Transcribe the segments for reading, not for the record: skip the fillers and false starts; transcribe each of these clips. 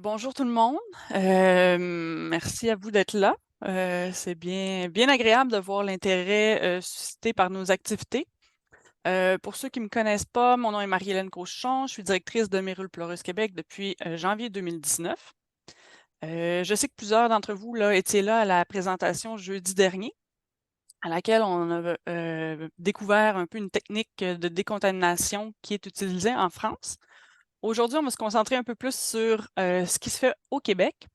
Bonjour tout le monde. Merci à vous d'être là. C'est bien agréable de voir l'intérêt, suscité par nos activités. Pour ceux qui me connaissent pas, mon nom est Marie-Hélène Cauchon. Je suis directrice de Mérule Pleureuse Québec depuis, janvier 2019. Je sais que plusieurs d'entre vous là, étiez là à la présentation jeudi dernier, à laquelle on a, découvert un peu une technique, de décontamination qui est utilisée en France. Aujourd'hui, on va se concentrer un peu plus sur, ce qui se fait au Québec.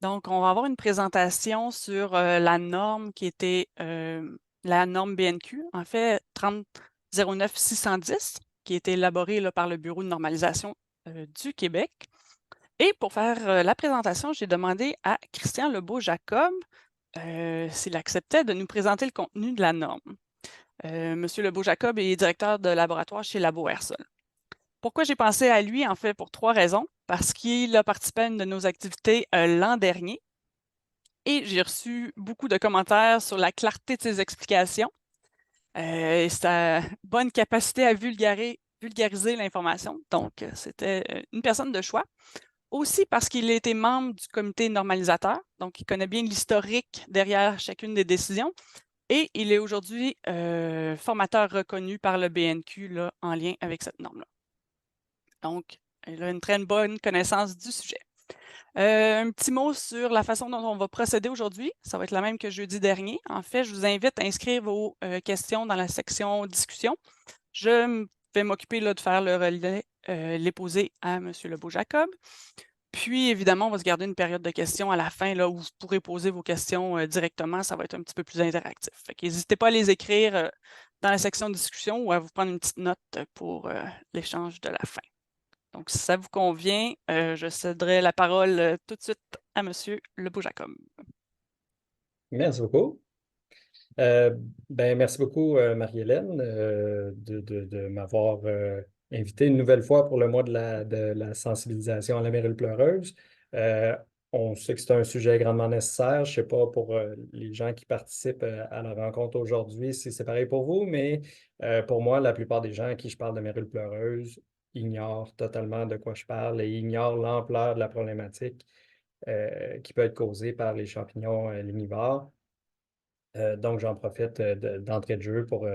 Donc, on va avoir une présentation sur la norme qui était la norme BNQ, en fait 3009-610, qui a été élaborée là, par le Bureau de normalisation du Québec. Et pour faire la présentation, j'ai demandé à Christian Lebeau-Jacob s'il acceptait de nous présenter le contenu de la norme. Monsieur Lebeau-Jacob est directeur de laboratoire chez Labo Airsol. Pourquoi j'ai pensé à lui? En fait, pour trois raisons. Parce qu'il a participé à une de nos activités l'an dernier et j'ai reçu beaucoup de commentaires sur la clarté de ses explications et sa bonne capacité à vulgariser l'information. Donc, c'était une personne de choix. Aussi parce qu'il a été membre du comité normalisateur, donc il connaît bien l'historique derrière chacune des décisions. Et il est aujourd'hui formateur reconnu par le BNQ là, en lien avec cette norme-là. Donc, il a une très bonne connaissance du sujet. Un petit mot sur la façon dont on va procéder aujourd'hui. Ça va être la même que jeudi dernier. En fait, je vous invite à inscrire vos questions dans la section discussion. Je vais m'occuper là, de faire le relais, les poser à M. Lebeau-Jacob. Puis, évidemment, on va se garder une période de questions à la fin là, où vous pourrez poser vos questions directement. Ça va être un petit peu plus interactif. N'hésitez pas à les écrire dans la section discussion ou à vous prendre une petite note pour l'échange de la fin. Donc, si ça vous convient, je céderai la parole tout de suite à Monsieur Lebeau-Jacob. Merci beaucoup. Euh, Merci beaucoup, Marie-Hélène, de m'avoir invité une nouvelle fois pour le mois de la sensibilisation à la mérule pleureuse. Euh, on sait que c'est un sujet grandement nécessaire. Je ne sais pas pour les gens qui participent à la rencontre aujourd'hui si c'est pareil pour vous, mais pour moi, la plupart des gens à qui je parle de mérule pleureuse ignorent totalement de quoi je parle et ignorent l'ampleur de la problématique qui peut être causée par les champignons lignivores. Donc, j'en profite d'entrée de jeu pour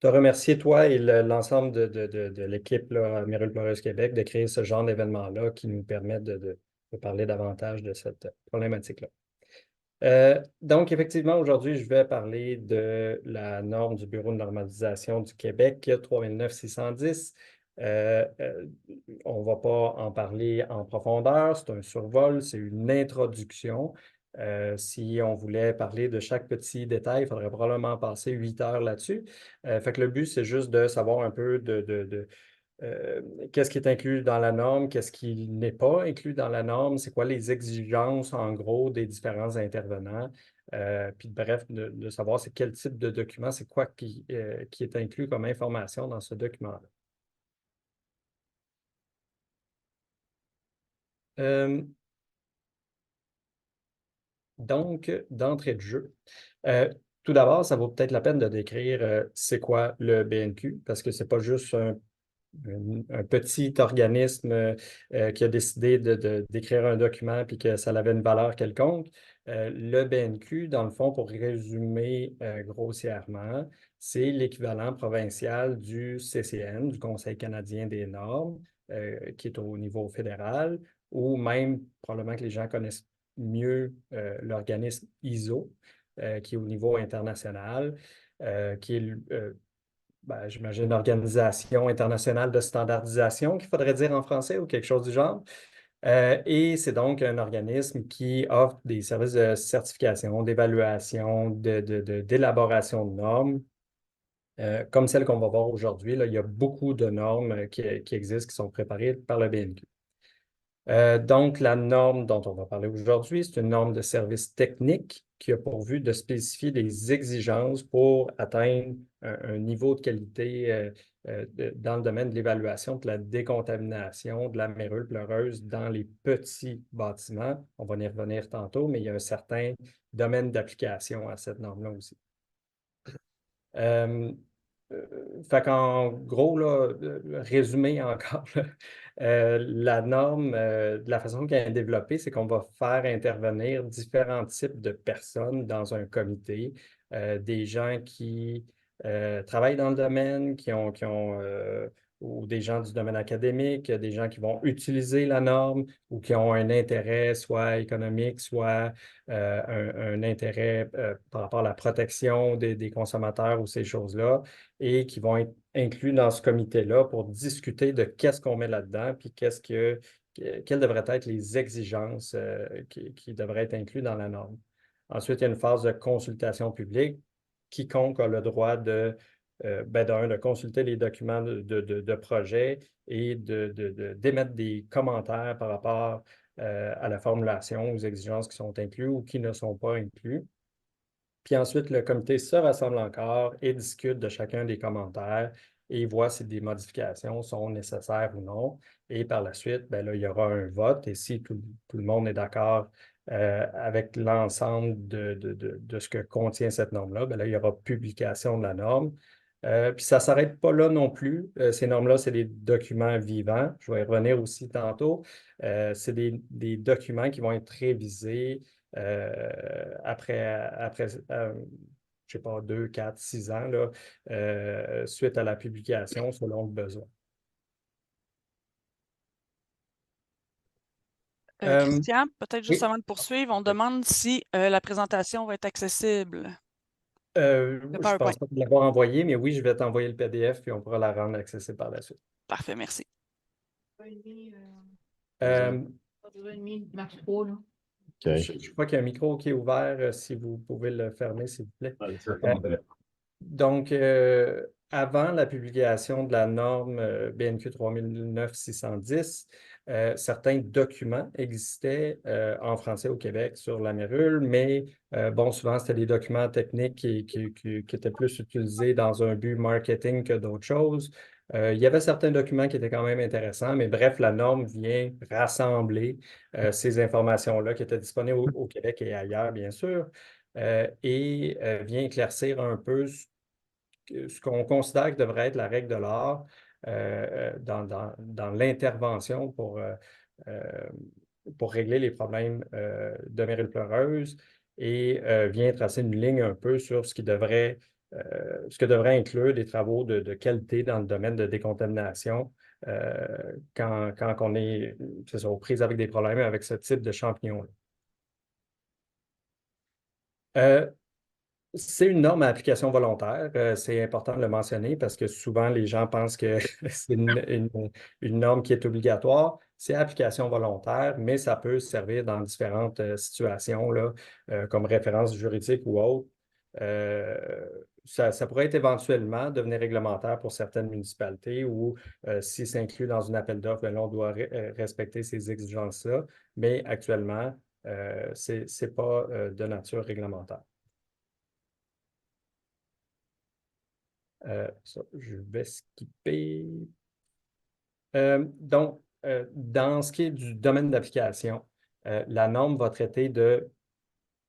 te remercier, toi et l'ensemble de l'équipe là, Mérule Pleureuse Québec, de créer ce genre d'événement-là qui nous permet de parler davantage de cette problématique-là. Donc, effectivement, aujourd'hui, je vais parler de la norme du Bureau de normalisation du Québec 3009-610. On ne va pas en parler en profondeur, c'est un survol, c'est une introduction. Si on voulait parler de chaque petit détail, il faudrait probablement passer 8 heures là-dessus. Fait que le but, c'est juste de savoir un peu euh, qu'est-ce qui est inclus dans la norme, qu'est-ce qui n'est pas inclus dans la norme, c'est quoi les exigences en gros des différents intervenants, puis bref, de savoir c'est quel type de document, c'est quoi qui est inclus comme information dans ce document-là. Euh, donc, d'entrée de jeu, euh, tout d'abord, ça vaut peut-être la peine de décrire c'est quoi le BNQ, parce que c'est pas juste un petit organisme qui a décidé d'écrire un document puis que ça avait une valeur quelconque. Le BNQ, dans le fond, pour résumer grossièrement, c'est l'équivalent provincial du CCN, du Conseil canadien des normes, qui est au niveau fédéral, ou même, probablement que les gens connaissent mieux l'organisme ISO, qui est au niveau international, qui est j'imagine, l'Organisation internationale de standardisation, qu'il faudrait dire en français ou quelque chose du genre. Et c'est donc un organisme qui offre des services de certification, d'évaluation, d'élaboration de normes, comme celle qu'on va voir aujourd'hui. Là, il y a beaucoup de normes qui existent, qui sont préparées par le BNQ. Donc, la norme dont on va parler aujourd'hui, c'est une norme de service technique qui a pour but de spécifier les exigences pour atteindre un niveau de qualité dans le domaine de l'évaluation de la décontamination de la mérule pleureuse dans les petits bâtiments. On va y revenir tantôt, mais il y a un certain domaine d'application à cette norme-là aussi. Euh, fait qu'en gros, là, résumé encore, là, la norme, de la façon qu'elle est développée, c'est qu'on va faire intervenir différents types de personnes dans un comité, des gens qui travaillent dans le domaine, ou des gens du domaine académique, des gens qui vont utiliser la norme ou qui ont un intérêt soit économique, soit un intérêt par rapport à la protection des consommateurs ou ces choses-là, et qui vont être inclus dans ce comité-là pour discuter de qu'est-ce qu'on met là-dedans, puis quelles devraient être les exigences qui devraient être incluses dans la norme. Ensuite, il y a une phase de consultation publique. Quiconque a le droit de consulter les documents de projet et d'émettre des commentaires par rapport à la formulation, aux exigences qui sont incluses ou qui ne sont pas incluses. Puis ensuite, le comité se rassemble encore et discute de chacun des commentaires et voit si des modifications sont nécessaires ou non. Et par la suite, ben là, il y aura un vote et si tout le monde est d'accord avec l'ensemble de ce que contient cette norme-là, ben là, il y aura publication de la norme. Puis ça ne s'arrête pas là non plus. Ces normes-là, c'est des documents vivants. Je vais y revenir aussi tantôt. C'est des documents qui vont être révisés après je sais pas, 2, 4, 6 ans, là, suite à la publication selon le besoin. Christian, peut-être juste Oui, avant de poursuivre, on demande si la présentation va être accessible. Le je ne PowerPoint. pense pas te l'avoir envoyé, mais oui, je vais t'envoyer le PDF puis on pourra la rendre accessible par la suite. Parfait, merci. Euh, Marche trop, là. je crois qu'il y a un micro qui est ouvert, si vous pouvez le fermer, s'il vous plaît. Donc, avant la publication de la norme BNQ 3009-610, certains documents existaient en français au Québec sur la mérule, mais bon, souvent, c'était des documents techniques qui étaient plus utilisés dans un but marketing que d'autres choses. Il y avait certains documents qui étaient quand même intéressants, mais bref, la norme vient rassembler ces informations-là qui étaient disponibles au Québec et ailleurs, bien sûr, et vient éclaircir un peu ce qu'on considère que devrait être la règle de l'art dans l'intervention pour régler les problèmes de Meryl pleureuse et vient tracer une ligne un peu sur ce que devrait inclure des travaux de qualité dans le domaine de décontamination quand on est aux prises avec des problèmes avec ce type de champignons-là. C'est une norme à application volontaire. C'est important de le mentionner parce que souvent, les gens pensent que c'est une norme qui est obligatoire. C'est application volontaire, mais ça peut servir dans différentes situations, là, comme référence juridique ou autre. Ça pourrait être éventuellement devenir réglementaire pour certaines municipalités ou si c'est inclus dans un appel d'offres, on doit respecter ces exigences-là. Mais actuellement, ce n'est pas de nature réglementaire. Je vais skipper. Donc, dans ce qui est du domaine d'application, la norme va traiter de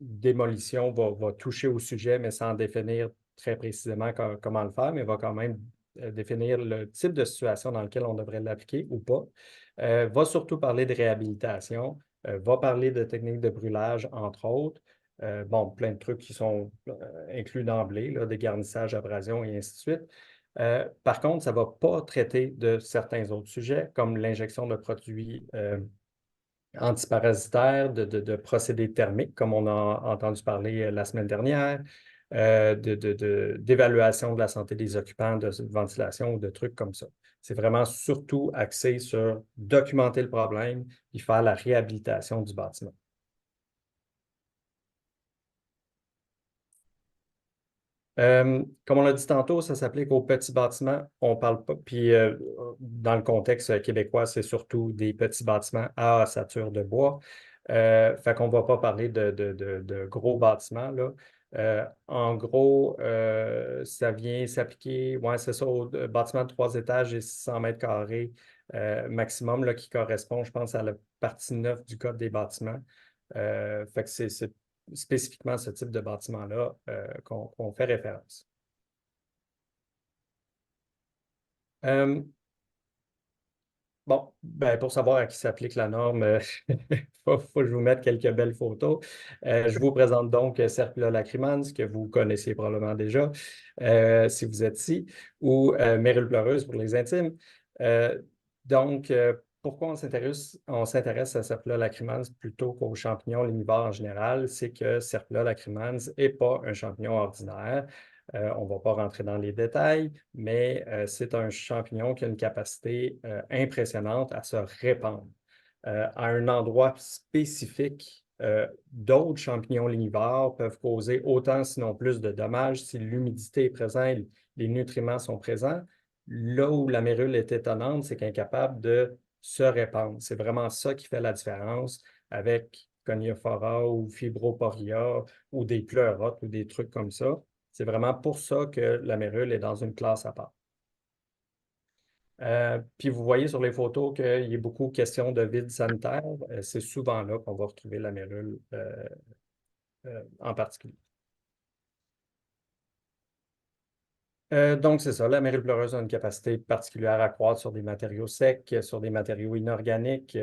démolition, va toucher au sujet, mais sans définir très précisément comment le faire, mais va quand même définir le type de situation dans lequel on devrait l'appliquer ou pas. Va surtout parler de réhabilitation, va parler de techniques de brûlage, entre autres. Bon, plein de trucs qui sont inclus d'emblée, des garnissages, abrasions et ainsi de suite. Par contre, ça ne va pas traiter de certains autres sujets, comme l'injection de produits antiparasitaires, de procédés thermiques, comme on a entendu parler la semaine dernière, d'évaluation de la santé des occupants, de ventilation ou de trucs comme ça. C'est vraiment surtout axé sur documenter le problème et faire la réhabilitation du bâtiment. Comme on l'a dit tantôt, ça s'applique aux petits bâtiments. On parle pas, puis dans le contexte québécois, c'est surtout des petits bâtiments à ossature de bois. Fait qu'on ne va pas parler de gros bâtiments, là. En gros, ça vient s'appliquer, ouais, c'est ça, au bâtiment de 3 étages et 600 mètres carrés maximum, là, qui correspond, je pense, à la partie 9 du Code des bâtiments. Fait que c'est spécifiquement ce type de bâtiment-là qu'on fait référence. Euh, Bon, ben, pour savoir à qui s'applique la norme, faut que je vous mette quelques belles photos. Je vous présente donc Serpula lacrymans, que vous connaissez probablement déjà, si vous êtes ici, ou Mérule pleureuse pour les intimes. Euh, donc, pourquoi on s'intéresse à Serpula lacrymans plutôt qu'aux champignons lignivores en général? C'est que Serpula lacrymans n'est pas un champignon ordinaire. On ne va pas rentrer dans les détails, mais c'est un champignon qui a une capacité impressionnante à se répandre. À un endroit spécifique, d'autres champignons lignivores peuvent causer autant, sinon plus, de dommages si l'humidité est présente et les nutriments sont présents. Là où la mérule est étonnante, c'est qu'elle est capable de se répandre. C'est vraiment ça qui fait la différence avec Coniophora ou Fibroporia ou des pleurotes ou des trucs comme ça. C'est vraiment pour ça que la mérule est dans une classe à part. Puis vous voyez sur les photos qu'il y a beaucoup question de vide sanitaire. C'est souvent là qu'on va retrouver la mérule en particulier. Donc, c'est ça, la mérule pleureuse a une capacité particulière à croître sur des matériaux secs, sur des matériaux inorganiques,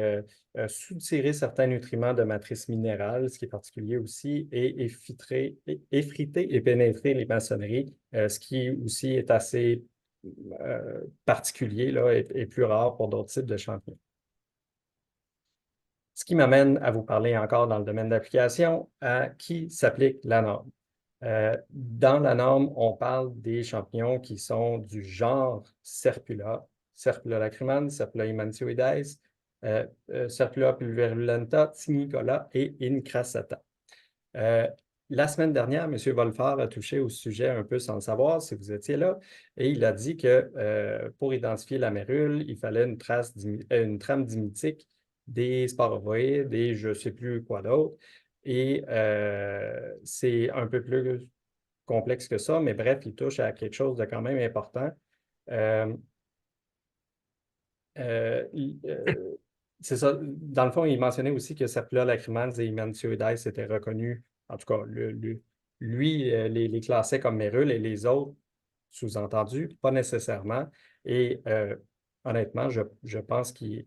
soutirer certains nutriments de matrice minérale, ce qui est particulier aussi, et effriter et pénétrer les maçonneries, ce qui aussi est assez particulier là, et plus rare pour d'autres types de champignons. Ce qui m'amène à vous parler encore dans le domaine d'application, à qui s'applique la norme. Dans la norme, on parle des champignons qui sont du genre Serpula, Serpula lacrymans, Serpula himantioides, Serpula pulverulenta, Tinicola et Incrassata. La semaine dernière, M. Wolfard a touché au sujet un peu sans le savoir, si vous étiez là, et il a dit que pour identifier la mérule, il fallait une trame dimétique des sporovoïdes et je ne sais plus quoi d'autre. Et c'est un peu plus complexe que ça, mais bref, il touche à quelque chose de quand même important. Euh, euh, c'est ça. Dans le fond, il mentionnait aussi que Serpula lacrymans et Himantioides étaient reconnus, en tout cas, lui les classait comme mérules et les autres, sous-entendu, pas nécessairement. Et honnêtement, je pense qu'il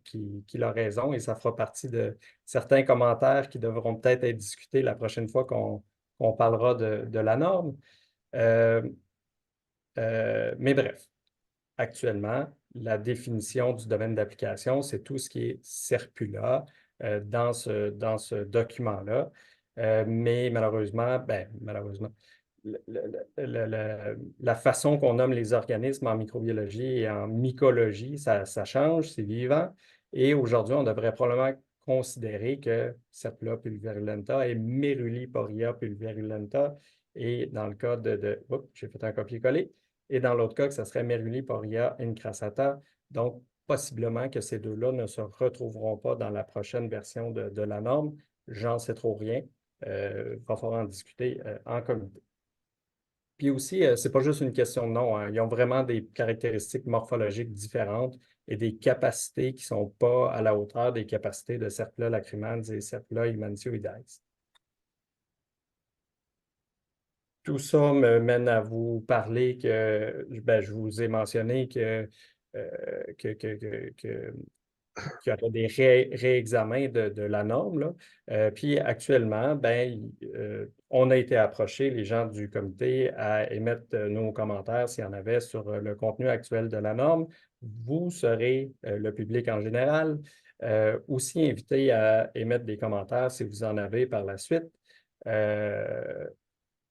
a raison et ça fera partie de certains commentaires qui devront peut-être être discutés la prochaine fois qu'on parlera de la norme. Euh, mais bref, actuellement, la définition du domaine d'application, c'est tout ce qui est Serpula dans ce document-là. Mais malheureusement, la façon qu'on nomme les organismes en microbiologie et en mycologie, ça change, c'est vivant. Et aujourd'hui, on devrait probablement considérer que Serpula pulverulenta est Meruliporia pulverulenta. Et dans le cas oups, j'ai fait un copier-coller. Et dans l'autre cas, que ça serait Meruliporia incrassata. Donc, possiblement que ces deux-là ne se retrouveront pas dans la prochaine version de la norme. J'en sais trop rien. Il va falloir en discuter en comité. Puis aussi, ce n'est pas juste une question de nom, hein. Ils ont vraiment des caractéristiques morphologiques différentes et des capacités qui ne sont pas à la hauteur des capacités de Serpula lacrymans et Serpula himantioides. Tout ça me mène à vous parler que je vous ai mentionné qu'il y aurait des réexamens de la norme, là. Puis actuellement, on a été approché, les gens du comité, à émettre nos commentaires s'il y en avait sur le contenu actuel de la norme. Vous serez, le public en général, aussi invité à émettre des commentaires si vous en avez par la suite.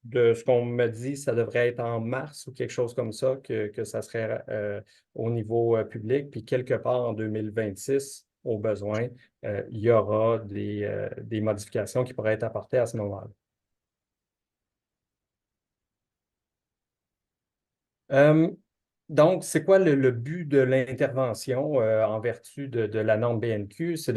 De ce qu'on me dit, ça devrait être en mars ou quelque chose comme ça, que ça serait au niveau public. Puis quelque part en 2026, au besoin, il y aura des modifications qui pourraient être apportées à ce moment-là. Euh, donc, c'est quoi le but de l'intervention en vertu de la norme BNQ? C'est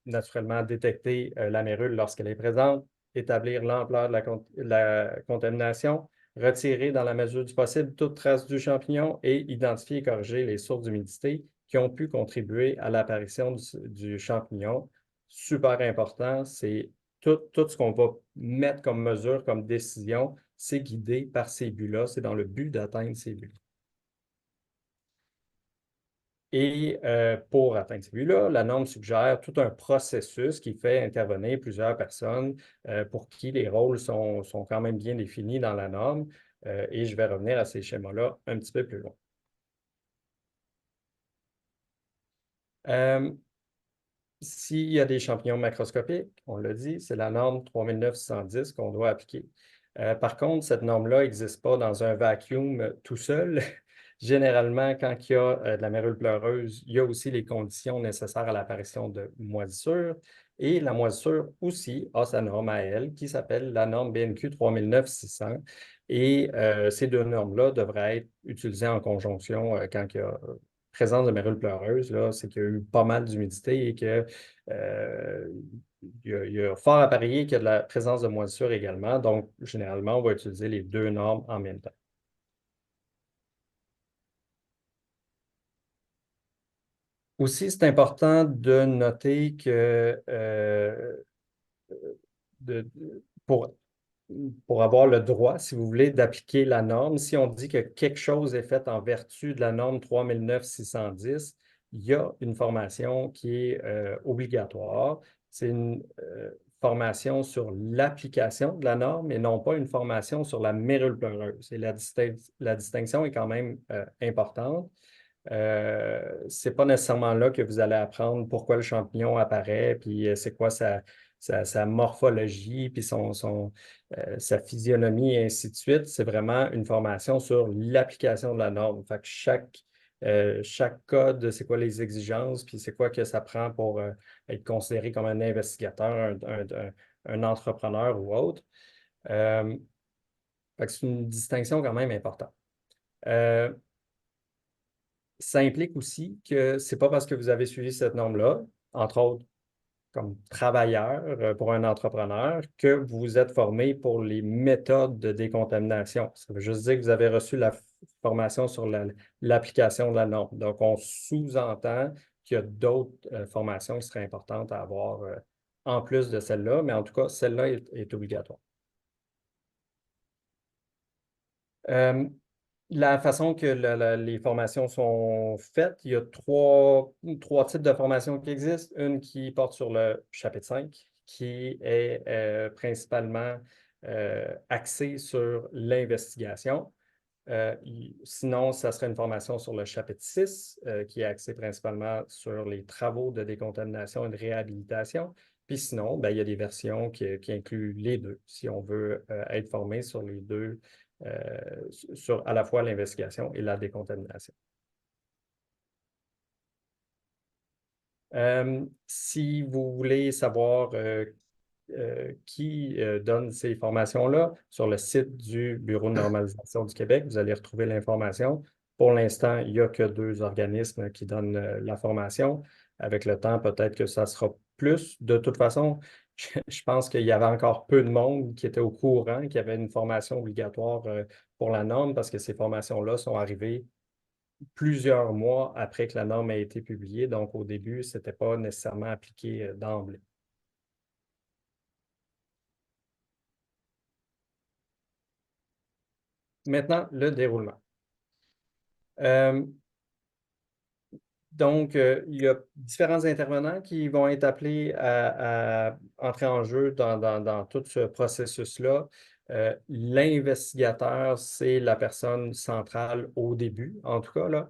naturellement, détecter la mérule lorsqu'elle est présente, établir l'ampleur de la contamination, retirer dans la mesure du possible toute trace du champignon et identifier et corriger les sources d'humidité qui ont pu contribuer à l'apparition du champignon. Super important, c'est tout ce qu'on va mettre comme mesure, comme décision, c'est guidé par ces buts-là, c'est dans le but d'atteindre ces buts. Et pour atteindre ces buts-là, la norme suggère tout un processus qui fait intervenir plusieurs personnes pour qui les rôles sont quand même bien définis dans la norme. Et je vais revenir à ces schémas-là un petit peu plus loin. S'il y a des champignons macroscopiques, on l'a dit, c'est la norme 3910 qu'on doit appliquer. Par contre, cette norme-là n'existe pas dans un vacuum tout seul. Généralement, quand il y a de la mérule pleureuse, il y a aussi les conditions nécessaires à l'apparition de moisissures. Et la moisissure aussi a sa norme à elle, qui s'appelle la norme BNQ 3009-600. Et ces deux normes-là devraient être utilisées en conjonction quand il y a présence de mérule pleureuse, c'est qu'il y a eu pas mal d'humidité et que il y a fort à parier qu'il y a de la présence de moisissure également. Donc, généralement, on va utiliser les deux normes en même temps. Aussi, c'est important de noter que pour avoir le droit, si vous voulez, d'appliquer la norme, si on dit que quelque chose est fait en vertu de la norme 3009-610, il y a une formation qui est obligatoire. C'est une formation sur l'application de la norme et non pas une formation sur la mérule pleureuse. Et la distinction est quand même importante. Ce n'est pas nécessairement là que vous allez apprendre pourquoi le champignon apparaît, puis c'est quoi sa morphologie, puis sa physionomie, et ainsi de suite. C'est vraiment une formation sur l'application de la norme. Fait que chaque code, c'est quoi les exigences, puis c'est quoi que ça prend pour être considéré comme un investigateur, un entrepreneur ou autre. Fait que c'est une distinction quand même importante. Ça implique aussi que ce n'est pas parce que vous avez suivi cette norme-là, entre autres comme travailleur pour un entrepreneur, que vous êtes formé pour les méthodes de décontamination. Ça veut juste dire que vous avez reçu la formation sur l'application de la norme. Donc, on sous-entend qu'il y a d'autres formations qui seraient importantes à avoir en plus de celle-là, mais en tout cas, celle-là est obligatoire. La façon que les formations sont faites, il y a trois types de formations qui existent. Une qui porte sur le chapitre 5, qui est principalement axée sur l'investigation. Sinon, ça serait une formation sur le chapitre 6, qui est axée principalement sur les travaux de décontamination et de réhabilitation. Puis sinon, ben, il y a des versions qui incluent les deux, si on veut être formé sur les deux, sur à la fois l'investigation et la décontamination. Si vous voulez savoir qui donne ces formations-là, sur le site du Bureau de normalisation du Québec, vous allez retrouver l'information. Pour l'instant, il n'y a que 2 organismes qui donnent la formation. Avec le temps, peut-être que ça sera plus. De toute façon, je pense qu'il y avait encore peu de monde qui était au courant qu'il y avait une formation obligatoire pour la norme parce que ces formations-là sont arrivées plusieurs mois après que la norme a été publiée. Donc, au début, ce n'était pas nécessairement appliqué d'emblée. Maintenant, le déroulement. Donc, il y a différents intervenants qui vont être appelés à entrer en jeu dans tout ce processus-là. L'investigateur, c'est la personne centrale au début, en tout cas, là.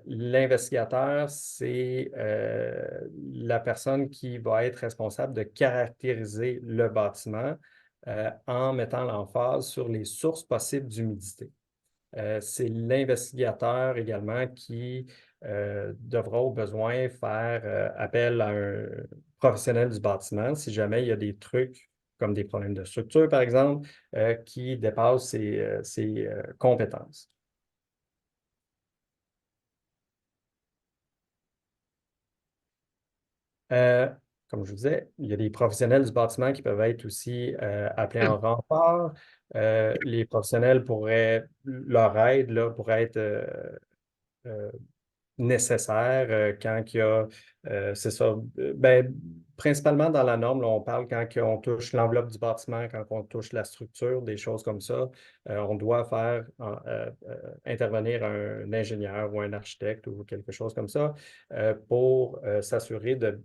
L'investigateur, c'est la personne qui va être responsable de caractériser le bâtiment en mettant l'emphase sur les sources possibles d'humidité. C'est l'investigateur également qui devra au besoin faire appel à un professionnel du bâtiment si jamais il y a des trucs comme des problèmes de structure, par exemple, qui dépassent ses compétences. Comme je vous disais, il y a des professionnels du bâtiment qui peuvent être aussi appelés en renfort. Les professionnels leur aide là, pourrait être nécessaire quand il y a, c'est ça, ben, principalement dans la norme, là, on parle quand on touche l'enveloppe du bâtiment, quand on touche la structure, des choses comme ça. On doit faire intervenir un ingénieur ou un architecte ou quelque chose comme ça pour s'assurer de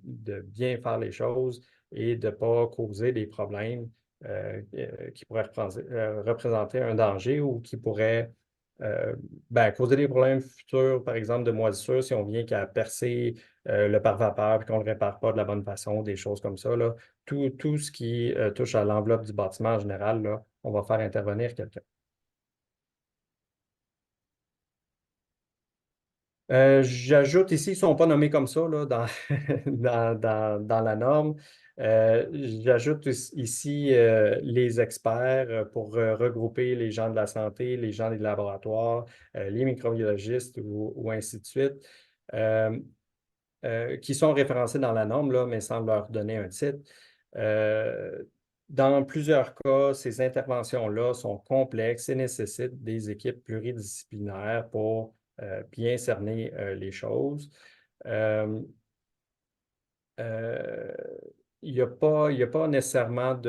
bien faire les choses et de ne pas causer des problèmes qui pourraient représenter un danger ou qui pourraient causer des problèmes futurs, par exemple, de moisissure, si on vient qu'à percer le pare-vapeur et qu'on ne le répare pas de la bonne façon, des choses comme ça, là. Tout ce qui touche à l'enveloppe du bâtiment en général, là, on va faire intervenir quelqu'un. J'ajoute ici, ils ne sont pas nommés comme ça là, dans, dans la norme. J'ajoute ici les experts pour regrouper les gens de la santé, les gens des laboratoires, les microbiologistes ou ainsi de suite, qui sont référencés dans la norme, là, mais sans leur donner un titre. Dans plusieurs cas, ces interventions-là sont complexes et nécessitent des équipes pluridisciplinaires pour bien cerner les choses. Il n'y a pas nécessairement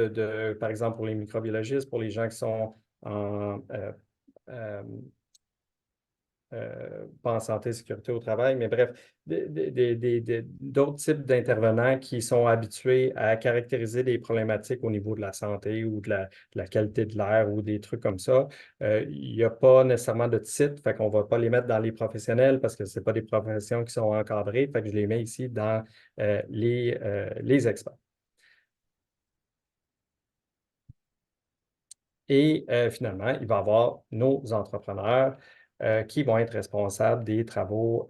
par exemple, pour les microbiologistes, pour les gens qui sont pas en santé et sécurité au travail, mais bref, d'autres types d'intervenants qui sont habitués à caractériser des problématiques au niveau de la santé ou de la qualité de l'air ou des trucs comme ça. Il n'y a pas nécessairement de titre, fait qu'on ne va pas les mettre dans les professionnels parce que ce n'est pas des professions qui sont encadrées, fait que je les mets ici dans les experts. Et finalement, il va y avoir nos entrepreneurs qui vont être responsables des travaux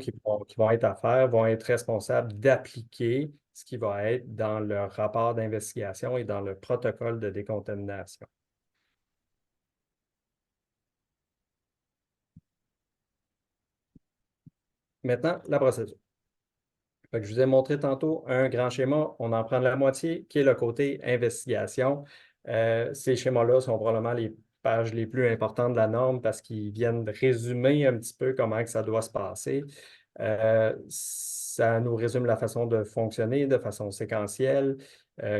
qui vont être à faire, vont être responsables d'appliquer ce qui va être dans leur rapport d'investigation et dans le protocole de décontamination. Maintenant, la procédure. Fait que je vous ai montré tantôt un grand schéma. On en prend la moitié, qui est le côté investigation. Ces schémas-là sont probablement les pages les plus importantes de la norme parce qu'ils viennent résumer un petit peu comment que ça doit se passer. Ça nous résume la façon de fonctionner de façon séquentielle,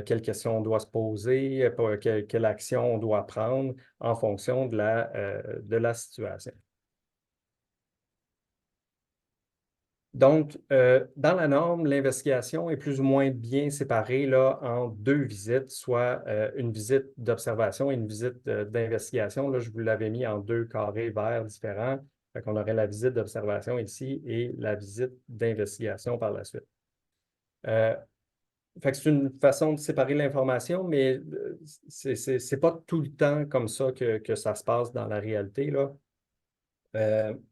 quelles questions on doit se poser, quelle action on doit prendre en fonction de la situation. Donc, dans la norme, l'investigation est plus ou moins bien séparée là, en deux visites, soit une visite d'observation et une visite d'investigation. Là, je vous l'avais mis en deux carrés verts différents. Fait qu'on aurait la visite d'observation ici et la visite d'investigation par la suite. Fait que c'est une façon de séparer l'information, mais c'est pas tout le temps comme ça que ça se passe dans la réalité, là.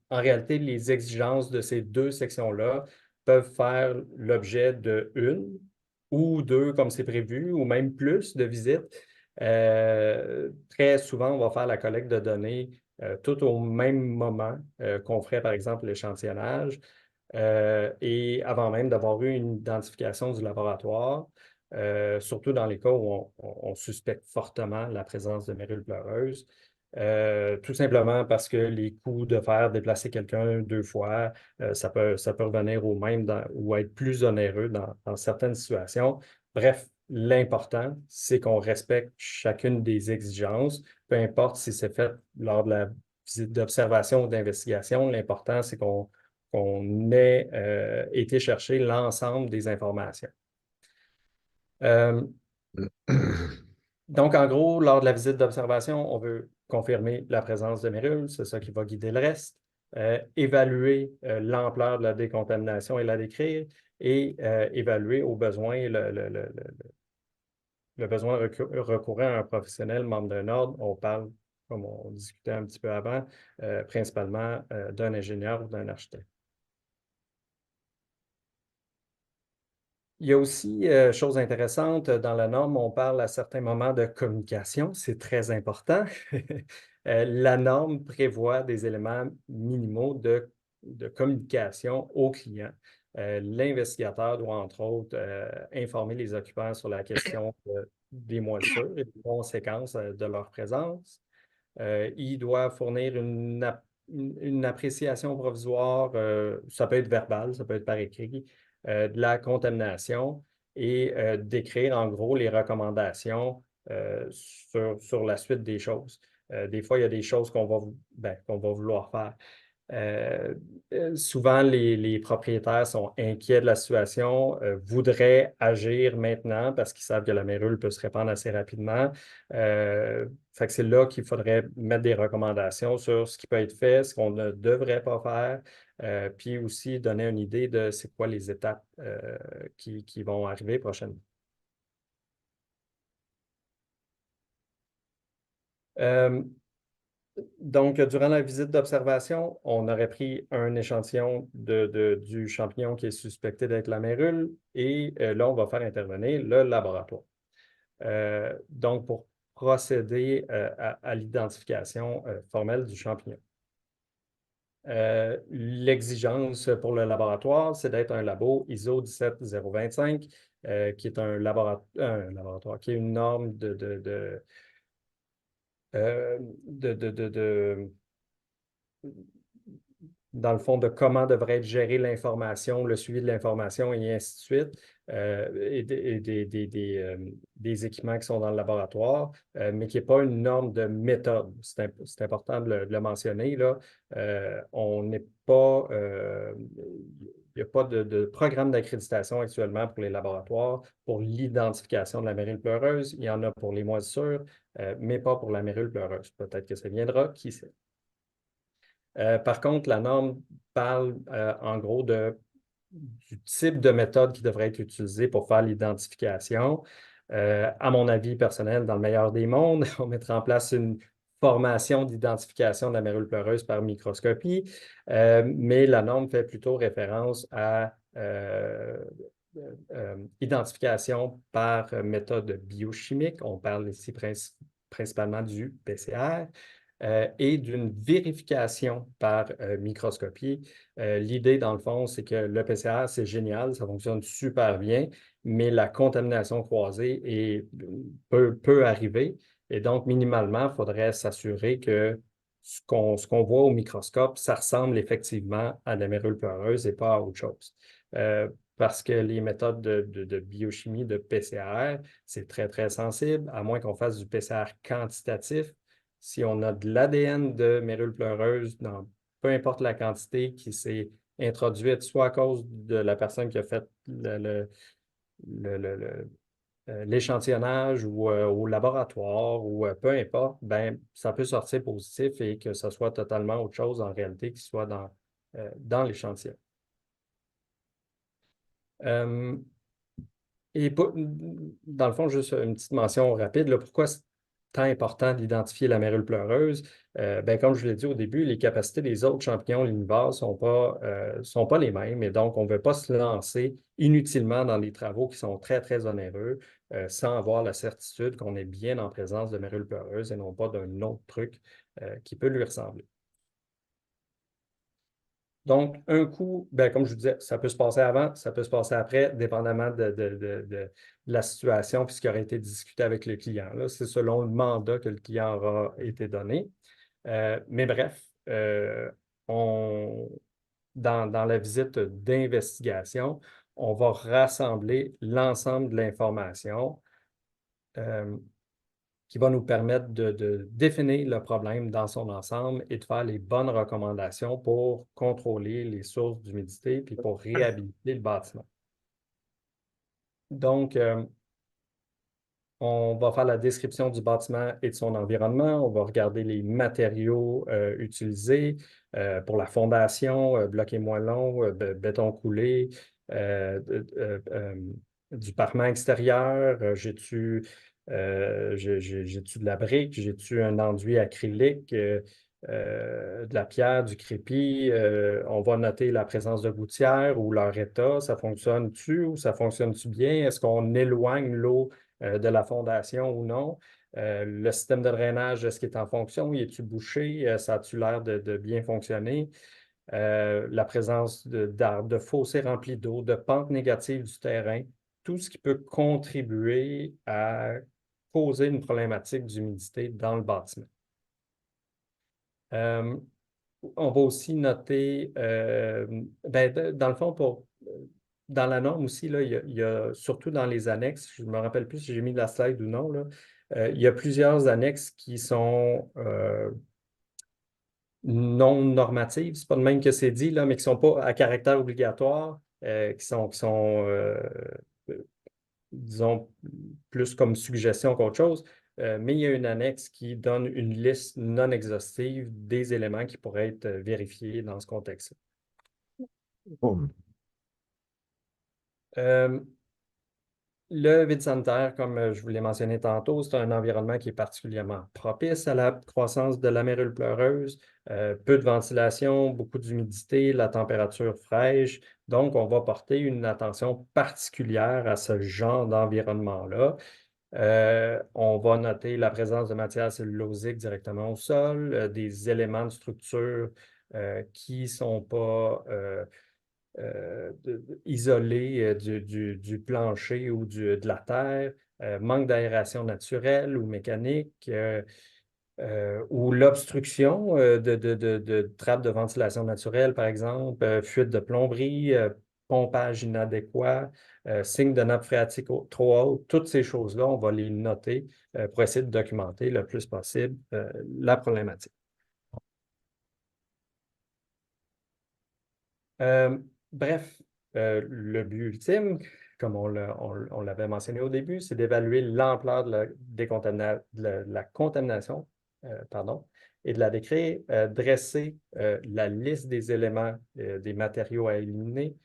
En réalité, les exigences de ces deux sections-là peuvent faire l'objet de une ou deux, comme c'est prévu, ou même plus de visites. Très souvent, on va faire la collecte de données tout au même moment qu'on ferait, par exemple, l'échantillonnage et avant même d'avoir eu une identification du laboratoire, surtout dans les cas où on suspecte fortement la présence de mérules pleureuses. Tout simplement parce que les coûts de faire déplacer quelqu'un deux fois, ça peut revenir au même ou être plus onéreux dans certaines situations. Bref, l'important, c'est qu'on respecte chacune des exigences, peu importe si c'est fait lors de la visite d'observation ou d'investigation. L'important, c'est qu'on ait été chercher l'ensemble des informations. Donc, en gros, lors de la visite d'observation, on veut confirmer la présence de mérules, c'est ça qui va guider le reste, évaluer l'ampleur de la décontamination et la décrire, et évaluer au besoin le besoin de recourir à un professionnel membre d'un ordre. On parle, comme on discutait un petit peu avant, principalement d'un ingénieur ou d'un architecte. Il y a aussi, chose intéressante, dans la norme, on parle à certains moments de communication, c'est très important. La norme prévoit des éléments minimaux de communication au client. L'investigateur doit, entre autres, informer les occupants sur la question des moisissures et des conséquences de leur présence. Il doit fournir une appréciation provisoire, ça peut être verbal, ça peut être par écrit, de la contamination et d'écrire en gros les recommandations sur la suite des choses. Des fois, il y a des choses qu'on va vouloir faire. Souvent, les propriétaires sont inquiets de la situation, voudraient agir maintenant parce qu'ils savent que la mérule peut se répandre assez rapidement. Fait que c'est là qu'il faudrait mettre des recommandations sur ce qui peut être fait, ce qu'on ne devrait pas faire, puis aussi donner une idée de c'est quoi les étapes qui vont arriver prochainement. Donc, durant la visite d'observation, on aurait pris un échantillon du champignon qui est suspecté d'être la mérule et là, on va faire intervenir le laboratoire. Donc, pour procéder à l'identification formelle du champignon. L'exigence pour le laboratoire, c'est d'être un labo ISO 17025, qui est un laboratoire, qui est une norme dans le fond, de comment devrait être gérée l'information, le suivi de l'information et ainsi de suite, et des équipements qui sont dans le laboratoire, mais qui n'est pas une norme de méthode. C'est important de le mentionner, là. On n'est pas, il n'y a pas de programme d'accréditation actuellement pour les laboratoires pour l'identification de la mérule pleureuse. Il y en a pour les moisissures, mais pas pour la mérule pleureuse. Peut-être que ça viendra, qui sait. Par contre, la norme parle en gros du type de méthode qui devrait être utilisée pour faire l'identification. À mon avis personnel, dans le meilleur des mondes, on mettra en place une formation d'identification de la mérule pleureuse par microscopie, mais la norme fait plutôt référence à identification par méthode biochimique. On parle ici principalement du PCR. Et d'une vérification par microscopie. L'idée, dans le fond, c'est que le PCR, c'est génial, ça fonctionne super bien, mais la contamination croisée peut arriver. Et donc, minimalement, il faudrait s'assurer que ce qu'on voit au microscope, ça ressemble effectivement à la mérule pleureuse et pas à autre chose. Parce que les méthodes de biochimie de PCR, c'est très, très sensible, à moins qu'on fasse du PCR quantitatif. Si on a de l'ADN de mérule pleureuse, dans peu importe la quantité qui s'est introduite, soit à cause de la personne qui a fait l'échantillonnage ou au laboratoire ou peu importe, ben, ça peut sortir positif et que ce soit totalement autre chose en réalité qui soit dans l'échantillon. Et dans le fond, juste une petite mention rapide, là, pourquoi c'est tant important d'identifier la mérule pleureuse? Ben, comme je l'ai dit au début, les capacités des autres champignons l'univers ne sont pas les mêmes et donc on ne veut pas se lancer inutilement dans des travaux qui sont très, très onéreux sans avoir la certitude qu'on est bien en présence de mérule pleureuse et non pas d'un autre truc qui peut lui ressembler. Donc, un coup, ben, comme je vous disais, ça peut se passer avant, ça peut se passer après, dépendamment de la situation puis ce qui aurait été discuté avec le client. C'est selon le mandat que le client aura été donné. Mais bref, dans la visite d'investigation, on va rassembler l'ensemble de l'information qui va nous permettre de définir le problème dans son ensemble et de faire les bonnes recommandations pour contrôler les sources d'humidité puis pour réhabiliter le bâtiment. Donc, on va faire la description du bâtiment et de son environnement. On va regarder les matériaux utilisés pour la fondation, bloc et moellon, béton coulé, du parement extérieur. J'ai-tu de la brique? J'ai-tu un enduit acrylique? De la pierre, du crépi, on va noter la présence de gouttières ou leur état, ça fonctionne-tu ou ça fonctionne-tu bien? Est-ce qu'on éloigne l'eau de la fondation ou non? Le système de drainage, est-ce qu'il est en fonction? Y est-tu bouché? Ça a-tu l'air de bien fonctionner? La présence de fossés remplis d'eau, de pentes négatives du terrain, tout ce qui peut contribuer à causer une problématique d'humidité dans le bâtiment. on va aussi noter, dans le fond, dans la norme aussi, là, il y a, surtout dans les annexes, je ne me rappelle plus si j'ai mis la slide ou non, là, il y a plusieurs annexes qui sont non normatives, c'est pas de même que c'est dit, là, mais qui ne sont pas à caractère obligatoire, qui sont disons, plus comme suggestion qu'autre chose. Mais il y a une annexe qui donne une liste non exhaustive des éléments qui pourraient être vérifiés dans ce contexte. Le vide sanitaire, comme je vous l'ai mentionné tantôt, c'est un environnement qui est particulièrement propice à la croissance de l'amérule pleureuse. Peu de ventilation, beaucoup d'humidité, la température fraîche. Donc, on va porter une attention particulière à ce genre d'environnement-là. On va noter la présence de matière cellulosique directement au sol, des éléments de structure qui ne sont pas isolés du plancher ou de la terre, manque d'aération naturelle ou mécanique, ou l'obstruction de trappes de ventilation naturelle, par exemple, fuite de plomberie, pompage inadéquat, signe de nappe phréatique trop haute. Toutes ces choses-là, on va les noter pour essayer de documenter le plus possible la problématique. Bref, le but ultime, comme on l'avait mentionné au début, c'est d'évaluer l'ampleur de la contamination, et de la décrire, dresser la liste des éléments, des matériaux à éliminer,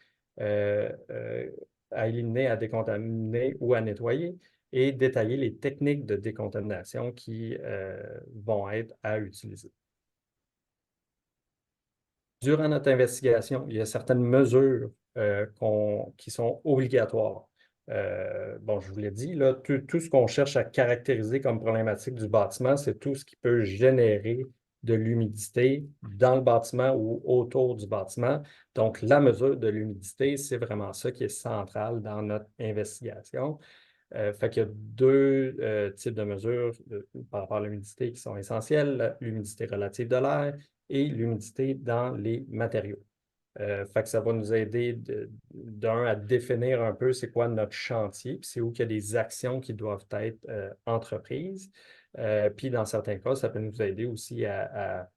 à décontaminer ou à nettoyer, et détailler les techniques de décontamination qui vont être à utiliser. Durant notre investigation, il y a certaines mesures qui sont obligatoires. Bon, je vous l'ai dit, là, tout ce qu'on cherche à caractériser comme problématique du bâtiment, c'est tout ce qui peut générer de l'humidité dans le bâtiment ou autour du bâtiment. Donc, la mesure de l'humidité, c'est vraiment ça qui est central dans notre investigation. Fait qu'il y a deux types de mesures par rapport à l'humidité qui sont essentielles, l'humidité relative de l'air et l'humidité dans les matériaux. Fait que ça va nous aider d'un à définir un peu c'est quoi notre chantier, puis c'est où qu'il y a des actions qui doivent être entreprises. Puis dans certains cas, ça peut nous aider aussi à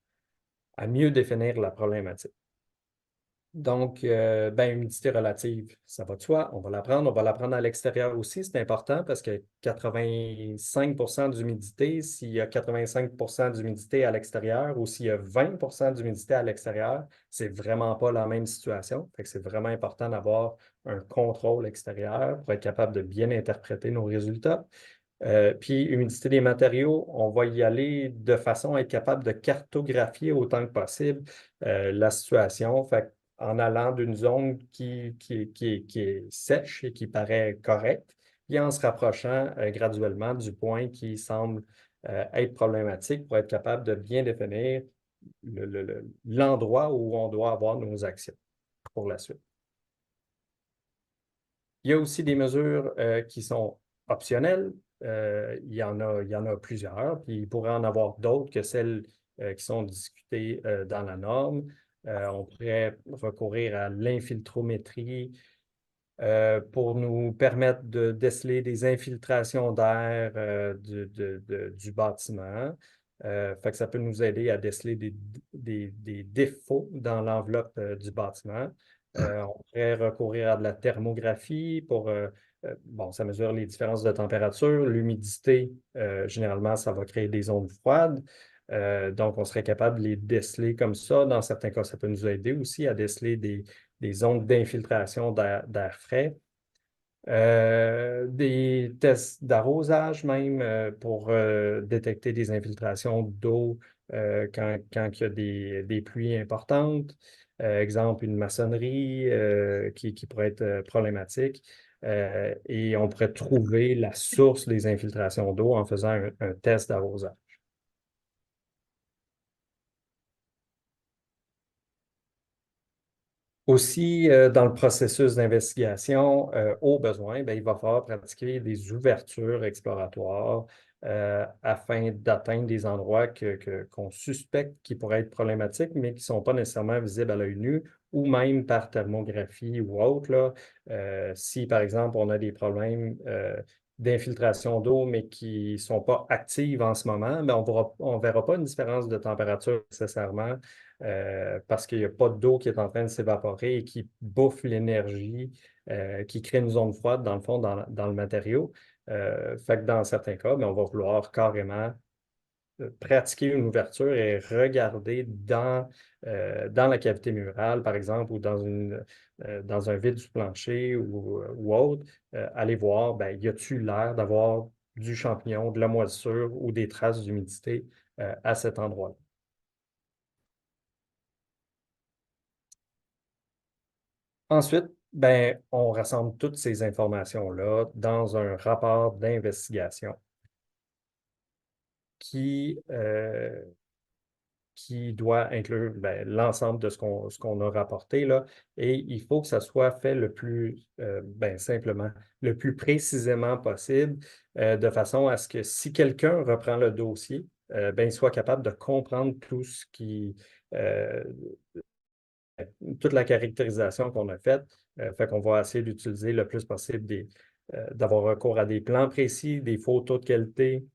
mieux définir la problématique. Donc, humidité relative, ça va de soi, on va l'apprendre à l'extérieur aussi, c'est important parce que 85 d'humidité, s'il y a 85 d'humidité à l'extérieur ou s'il y a 20 d'humidité à l'extérieur, c'est vraiment pas la même situation. Fait que c'est vraiment important d'avoir un contrôle extérieur pour être capable de bien interpréter nos résultats. Puis, humidité des matériaux, on va y aller de façon à être capable de cartographier autant que possible la situation. Fait en allant d'une zone qui est sèche et qui paraît correcte, et en se rapprochant graduellement du point qui semble être problématique pour être capable de bien définir l'endroit où on doit avoir nos actions pour la suite. Il y a aussi des mesures qui sont optionnelles. Il y en a plusieurs, puis il pourrait en avoir d'autres que celles qui sont discutées dans la norme. On pourrait recourir à l'infiltrométrie pour nous permettre de déceler des infiltrations d'air du bâtiment. Fait que ça peut nous aider à déceler des défauts dans l'enveloppe du bâtiment. On pourrait recourir à de la thermographie pour, ça mesure les différences de température. L'humidité, généralement, ça va créer des ondes froides. Donc, on serait capable de les déceler comme ça. Dans certains cas, ça peut nous aider aussi à déceler des ondes d'infiltration d'air frais. Des tests d'arrosage même pour détecter des infiltrations d'eau quand il y a des pluies importantes. Exemple, une maçonnerie qui pourrait être problématique. Et on pourrait trouver la source des infiltrations d'eau en faisant un test d'arrosage. Aussi, dans le processus d'investigation, au besoin, il va falloir pratiquer des ouvertures exploratoires afin d'atteindre des endroits qu'on suspecte qui pourraient être problématiques, mais qui ne sont pas nécessairement visibles à l'œil nu ou même par thermographie ou autre, là. Si, par exemple, on a des problèmes d'infiltration d'eau, mais qui ne sont pas actives en ce moment, ben on ne verra pas une différence de température nécessairement parce qu'il n'y a pas d'eau qui est en train de s'évaporer et qui bouffe l'énergie, qui crée une zone froide, dans le fond, dans le matériau. Fait que dans certains cas, ben, on va vouloir carrément pratiquer une ouverture et regarder dans la cavité murale, par exemple, ou dans un vide du plancher ou autre, aller voir, ben, y a-t-il l'air d'avoir du champignon, de la moisissure ou des traces d'humidité à cet endroit-là. Ensuite, ben, on rassemble toutes ces informations-là dans un rapport d'investigation qui doit inclure ben, l'ensemble de ce qu'on a rapporté là, et il faut que ça soit fait le plus simplement, le plus précisément possible, de façon à ce que si quelqu'un reprend le dossier, ben, il soit capable de comprendre tout ce toute la caractérisation qu'on a faite. Fait qu'on va essayer d'utiliser le plus possible d'avoir recours à des plans précis, des photos de qualité,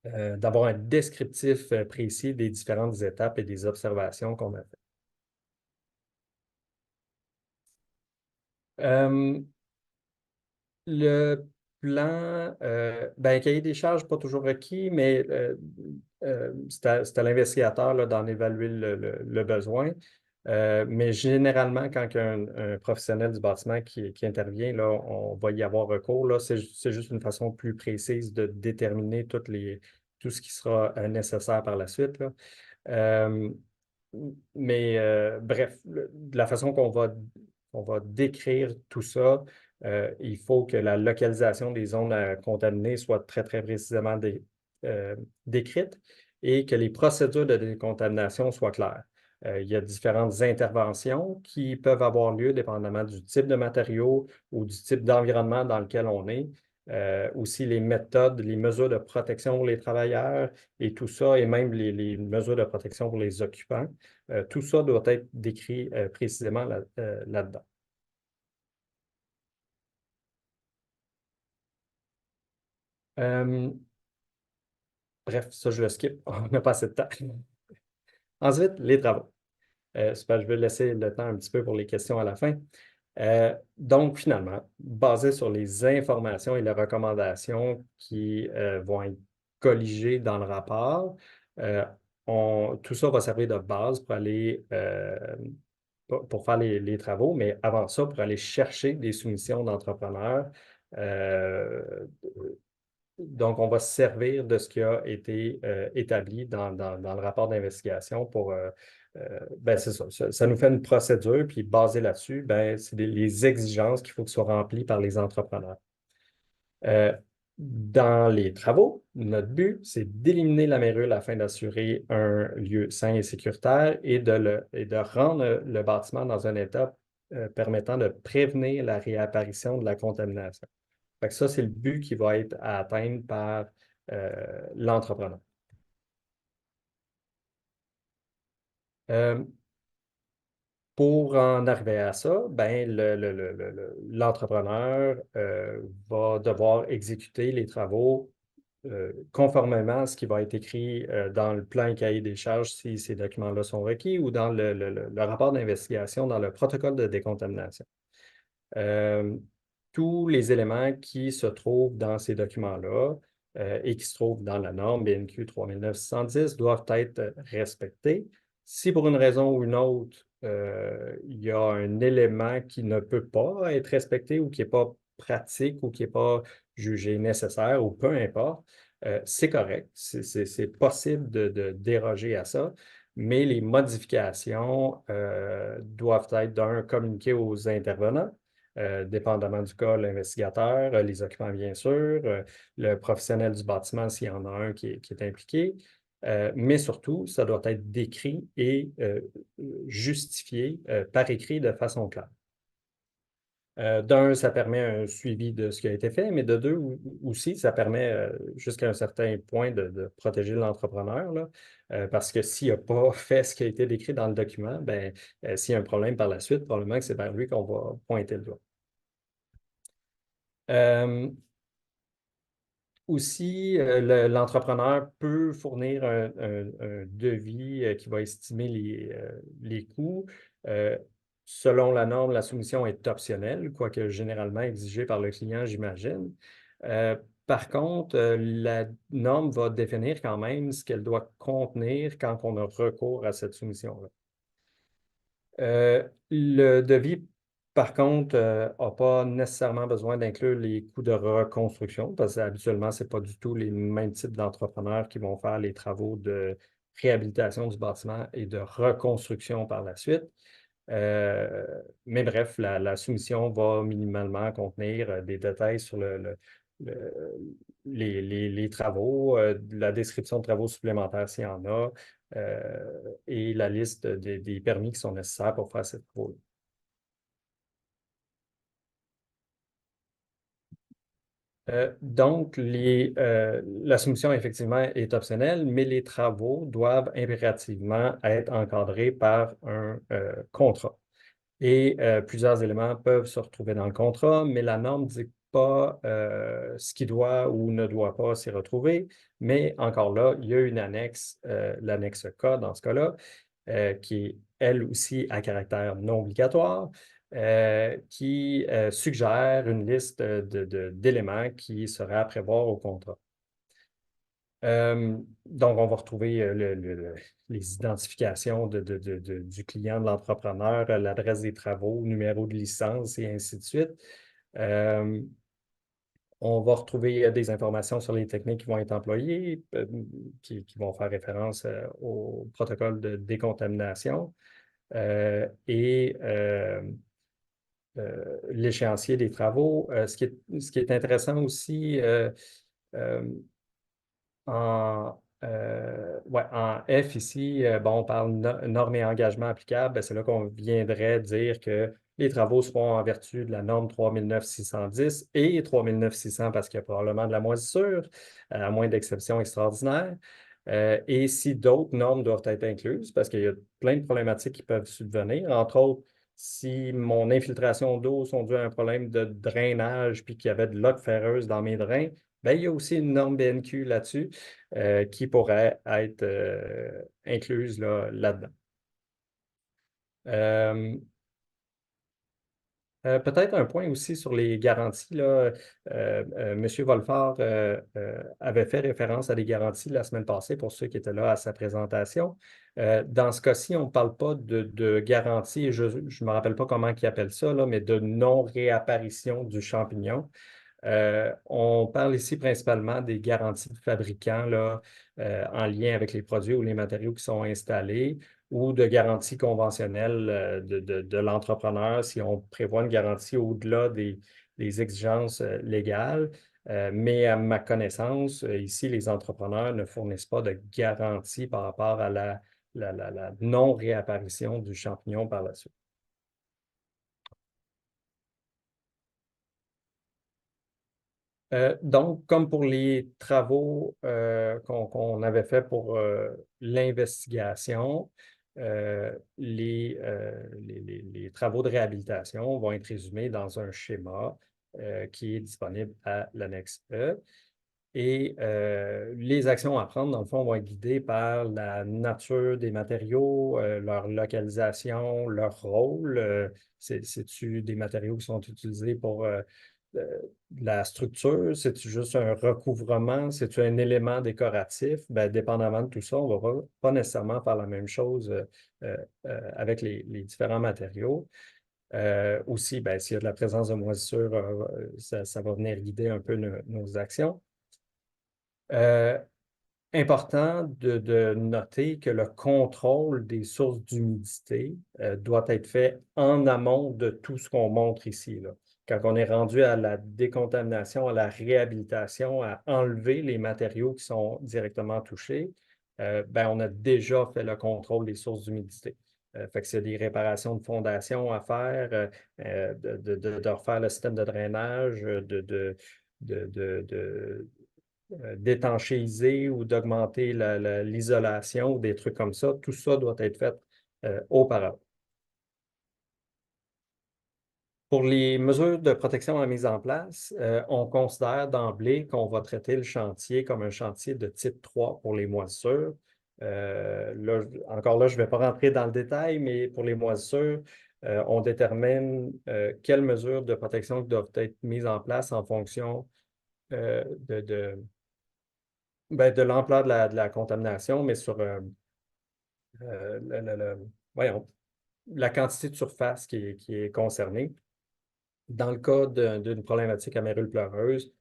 d'avoir un descriptif précis des différentes étapes et des observations qu'on a faites. Le plan, cahier des charges, pas toujours requis, mais c'est à l'investigateur là, d'en évaluer le besoin. Mais généralement, quand il y a un professionnel du bâtiment qui intervient, là, on va y avoir recours. Là, c'est juste une façon plus précise de déterminer tout ce qui sera nécessaire par la suite, là. Bref, de la façon qu'on va décrire tout ça, il faut que la localisation des zones contaminées soit très, très précisément décrite et que les procédures de décontamination soient claires. Il y a différentes interventions qui peuvent avoir lieu dépendamment du type de matériau ou du type d'environnement dans lequel on est. Aussi les méthodes, les mesures de protection pour les travailleurs et tout ça, et même les mesures de protection pour les occupants. Tout ça doit être décrit précisément là-dedans. Bref, ça, je le skip. On n'a pas assez de temps. Ensuite, les travaux. Super, je vais laisser le temps un petit peu pour les questions à la fin. Donc, finalement, basé sur les informations et les recommandations qui vont être colligées dans le rapport, tout ça va servir de base pour aller pour faire les travaux, mais avant ça, pour aller chercher des soumissions d'entrepreneurs. Donc, on va se servir de ce qui a été établi dans le rapport d'investigation pour c'est ça. Ça nous fait une procédure, puis basé là-dessus, ben, c'est les exigences qu'il faut que soient remplies par les entrepreneurs. Dans les travaux, notre but, c'est d'éliminer la mérule afin d'assurer un lieu sain et sécuritaire et de rendre le bâtiment dans un état permettant de prévenir la réapparition de la contamination. Fait que ça, c'est le but qui va être à atteindre par l'entrepreneur. Pour en arriver à ça, ben, l'entrepreneur va devoir exécuter les travaux conformément à ce qui va être écrit dans le plan et cahier des charges si ces documents-là sont requis ou dans le rapport d'investigation, dans le protocole de décontamination. Tous les éléments qui se trouvent dans ces documents-là et qui se trouvent dans la norme BNQ 3910 doivent être respectés. Si pour une raison ou une autre, il y a un élément qui ne peut pas être respecté ou qui n'est pas pratique ou qui n'est pas jugé nécessaire ou peu importe, c'est correct. C'est possible de déroger à ça, mais les modifications doivent être communiquées aux intervenants. Dépendamment du cas, l'investigateur, les occupants, bien sûr, le professionnel du bâtiment, s'il y en a un qui est impliqué. Mais surtout, ça doit être décrit et justifié par écrit de façon claire. D'un, ça permet un suivi de ce qui a été fait, mais de deux aussi, ça permet jusqu'à un certain point de protéger l'entrepreneur, là, parce que s'il n'a pas fait ce qui a été décrit dans le document, ben, s'il y a un problème par la suite, probablement que c'est vers lui qu'on va pointer le doigt. Aussi, l'entrepreneur peut fournir un devis qui va estimer les coûts. Selon la norme, la soumission est optionnelle, quoique généralement exigée par le client, j'imagine. Par contre, la norme va définir quand même ce qu'elle doit contenir quand on a recours à cette soumission-là. Le devis, par contre, n'a pas nécessairement besoin d'inclure les coûts de reconstruction, parce que habituellement, ce n'est pas du tout les mêmes types d'entrepreneurs qui vont faire les travaux de réhabilitation du bâtiment et de reconstruction par la suite. Mais bref, la soumission va minimalement contenir des détails sur les travaux, la description de travaux supplémentaires s'il y en a, et la liste des permis qui sont nécessaires pour faire cette travaux-là. Donc, la soumission, effectivement, est optionnelle, mais les travaux doivent impérativement être encadrés par un contrat. Et plusieurs éléments peuvent se retrouver dans le contrat, mais la norme ne dit pas ce qui doit ou ne doit pas s'y retrouver. Mais encore là, il y a une annexe, l'annexe K dans ce cas-là, qui est elle aussi à caractère non obligatoire, qui suggère une liste d'éléments qui seraient à prévoir au contrat. Donc, on va retrouver les identifications du client, de l'entrepreneur, l'adresse des travaux, numéro de licence et ainsi de suite. On va retrouver des informations sur les techniques qui vont être employées, qui vont faire référence au protocole de décontamination et l'échéancier des travaux. Ce qui est intéressant aussi, en F ici, bon, on parle normes et engagements applicables. C'est là qu'on viendrait dire que les travaux se font en vertu de la norme 3009-610 et 3009-600 parce qu'il y a probablement de la moisissure, à moins d'exceptions extraordinaires. Et si d'autres normes doivent être incluses, parce qu'il y a plein de problématiques qui peuvent subvenir, entre autres, si mon infiltration d'eau sont dues à un problème de drainage puis qu'il y avait de l'eau ferreuse dans mes drains, bien, il y a aussi une norme BNQ là-dessus qui pourrait être incluse là-dedans. Peut-être un point aussi sur les garanties. Là, M. Wolford avait fait référence à des garanties la semaine passée pour ceux qui étaient là à sa présentation. Dans ce cas-ci, on ne parle pas de garantie, je ne me rappelle pas comment ils appellent ça, là, mais de non-réapparition du champignon. On parle ici principalement des garanties de fabricants là, en lien avec les produits ou les matériaux qui sont installés ou de garanties conventionnelles de l'entrepreneur si on prévoit une garantie au-delà des exigences légales. Mais à ma connaissance, ici, les entrepreneurs ne fournissent pas de garantie par rapport à la non-réapparition du champignon par la suite. Donc, comme pour les travaux qu'on avait fait pour l'investigation, les travaux de réhabilitation vont être résumés dans un schéma qui est disponible à l'annexe E. Et les actions à prendre, dans le fond, vont être guidées par la nature des matériaux, leur localisation, leur rôle. C'est-tu des matériaux qui sont utilisés pour la structure? C'est-tu juste un recouvrement? C'est-tu un élément décoratif? Bien, dépendamment de tout ça, on ne va pas nécessairement faire la même chose avec les différents matériaux. Aussi, bien, s'il y a de la présence de moisissure, ça va venir guider un peu nos actions. Important de noter que le contrôle des sources d'humidité doit être fait en amont de tout ce qu'on montre ici, là. Quand on est rendu à la décontamination, à la réhabilitation, à enlever les matériaux qui sont directement touchés, ben, on a déjà fait le contrôle des sources d'humidité. Fait que s'il y a des réparations de fondation à faire, de refaire le système de drainage, d'étanchéiser ou d'augmenter l'isolation ou des trucs comme ça, tout ça doit être fait auparavant. Pour les mesures de protection à mise en place, on considère d'emblée qu'on va traiter le chantier comme un chantier de type 3 pour les moisissures. Encore là, je ne vais pas rentrer dans le détail, mais pour les moisissures, on détermine quelles mesures de protection doivent être mises en place en fonction de l'ampleur de la contamination, mais sur voyons, la quantité de surface qui est concernée. Dans le cas d'une problématique amérule pleureuse,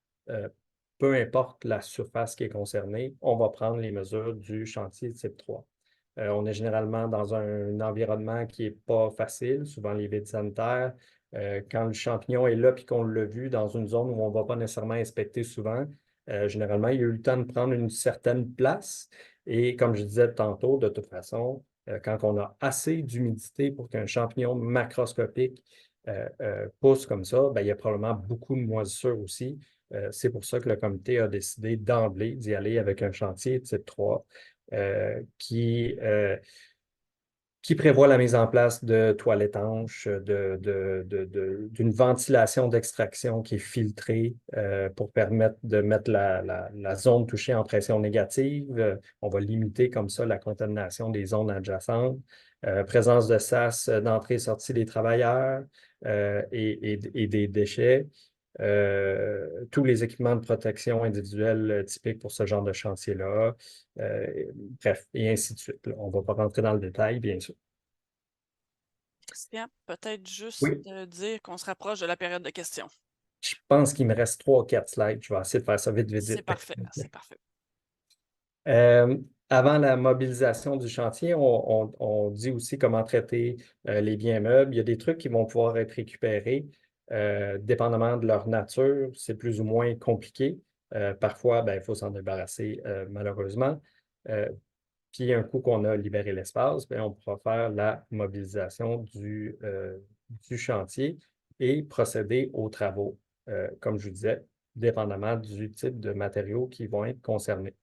peu importe la surface qui est concernée, on va prendre les mesures du chantier type 3. On est généralement dans un environnement qui n'est pas facile, souvent les vides sanitaires. Quand le champignon est là et qu'on l'a vu dans une zone où on ne va pas nécessairement inspecter souvent, généralement, il y a eu le temps de prendre une certaine place. Et comme je disais tantôt, de toute façon, quand on a assez d'humidité pour qu'un champignon macroscopique pousse comme ça, ben, il y a probablement beaucoup de moisissures aussi. C'est pour ça que le comité a décidé d'emblée d'y aller avec un chantier type 3 qui prévoit la mise en place de toiles étanches, d'une ventilation d'extraction qui est filtrée pour permettre de mettre la zone touchée en pression négative. On va limiter comme ça la contamination des zones adjacentes. Présence de sas d'entrée et sortie des travailleurs et des déchets. Tous les équipements de protection individuelle typiques pour ce genre de chantier-là. Bref, et ainsi de suite. Là. On ne va pas rentrer dans le détail, bien sûr. Christian, peut-être juste Oui. dire qu'on se rapproche de la période de questions. Je pense qu'il me reste 3 ou 4 slides. Je vais essayer de faire ça vite, vite, C'est vite. parfait, c'est parfait. Avant la mobilisation du chantier, on dit aussi comment traiter les biens meubles. Il y a des trucs qui vont pouvoir être récupérés dépendamment de leur nature. C'est plus ou moins compliqué. Parfois, ben, il faut s'en débarrasser malheureusement. Puis, un coup qu'on a libéré l'espace, ben, on pourra faire la mobilisation du chantier et procéder aux travaux, comme je vous disais, dépendamment du type de matériaux qui vont être concernés.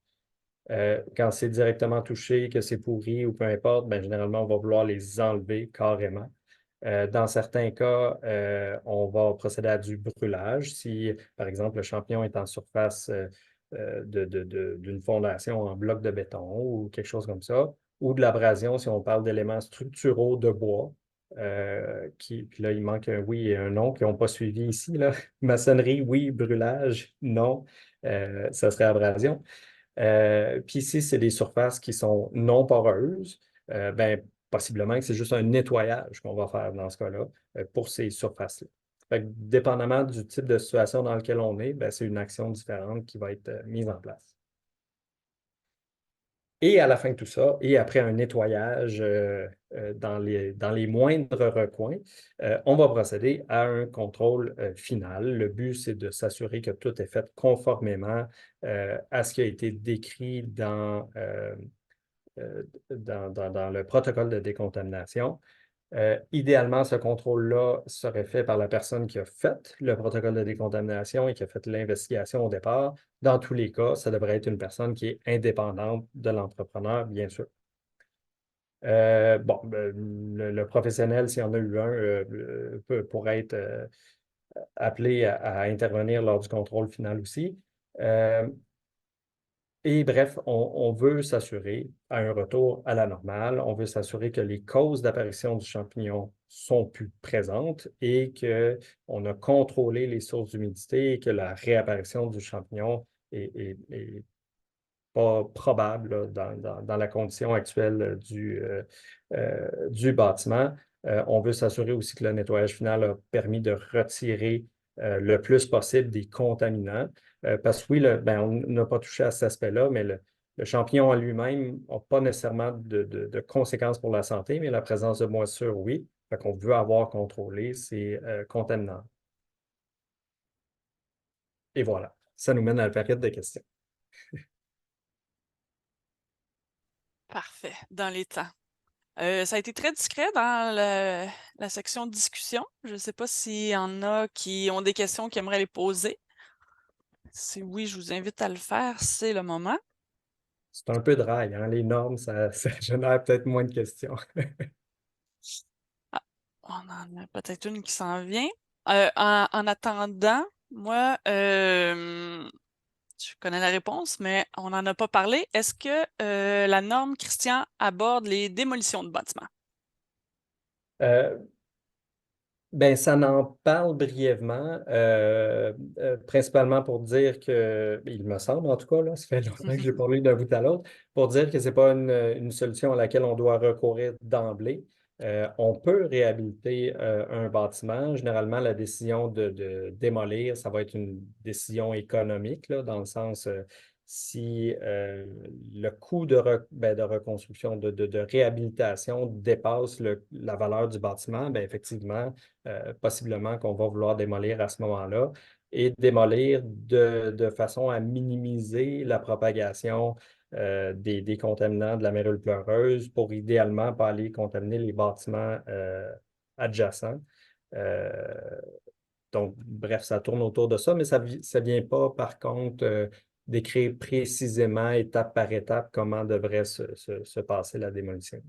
Quand c'est directement touché, que c'est pourri ou peu importe, ben, généralement, on va vouloir les enlever carrément. Dans certains cas, on va procéder à du brûlage. Si, par exemple, le champignon est en surface d'une fondation en bloc de béton ou quelque chose comme ça, ou de l'abrasion si on parle d'éléments structuraux de bois. Puis là, il manque un oui et un non qui n'ont pas suivi ici. Là. Maçonnerie, oui. Brûlage, non. Ça serait abrasion. Puis si c'est des surfaces qui sont non poreuses, ben, possiblement que c'est juste un nettoyage qu'on va faire dans ce cas-là pour ces surfaces-là. Fait que, dépendamment du type de situation dans laquelle on est, ben, c'est une action différente qui va être mise en place. Et à la fin de tout ça, et après un nettoyage dans les moindres recoins, on va procéder à un contrôle final. Le but, c'est de s'assurer que tout est fait conformément à ce qui a été décrit dans le protocole de décontamination. Idéalement, ce contrôle-là serait fait par la personne qui a fait le protocole de décontamination et qui a fait l'investigation au départ. Dans tous les cas, ça devrait être une personne qui est indépendante de l'entrepreneur, bien sûr. Bon, le professionnel, s'il y en a eu un, pourrait être appelé à intervenir lors du contrôle final aussi. Et bref, on veut s'assurer à un retour à la normale, on veut s'assurer que les causes d'apparition du champignon sont plus présentes et qu'on a contrôlé les sources d'humidité et que la réapparition du champignon est pas probable là, dans la condition actuelle du bâtiment. On veut s'assurer aussi que le nettoyage final a permis de retirer le plus possible des contaminants. Parce que oui, ben, on n'a pas touché à cet aspect-là, mais le champignon en lui-même n'a pas nécessairement de conséquences pour la santé, mais la présence de moisissure, oui. Fait qu'on veut avoir contrôlé ces contaminants. Et voilà, ça nous mène à la période de questions. Parfait, dans les temps. Ça a été très discret dans la section discussion. Je ne sais pas s'il y en a qui ont des questions qui aimeraient les poser. Si oui, je vous invite à le faire, c'est le moment. C'est un peu dry, hein? Les normes, ça génère peut-être moins de questions. Ah, on en a peut-être une qui s'en vient. En attendant, moi, je connais la réponse, mais on n'en a pas parlé. Est-ce que la norme, Christian, aborde les démolitions de bâtiments? Euh, Ben, ça en parle brièvement, principalement pour dire que, il me semble en tout cas, là, ça fait longtemps que j'ai parlé d'un bout à l'autre, pour dire que ce n'est pas une solution à laquelle on doit recourir d'emblée. On peut réhabiliter un bâtiment. Généralement, la décision de démolir, ça va être une décision économique, là, dans le sens si le coût de reconstruction, de réhabilitation dépasse la valeur du bâtiment, ben effectivement, possiblement qu'on va vouloir démolir à ce moment-là et démolir de façon à minimiser la propagation des contaminants de la mérule pleureuse pour idéalement pas aller contaminer les bâtiments adjacents. Euh, donc, bref, ça tourne autour de ça, mais ça ne vient pas, par contre, décrire précisément, étape par étape, comment devrait se passer la démolition.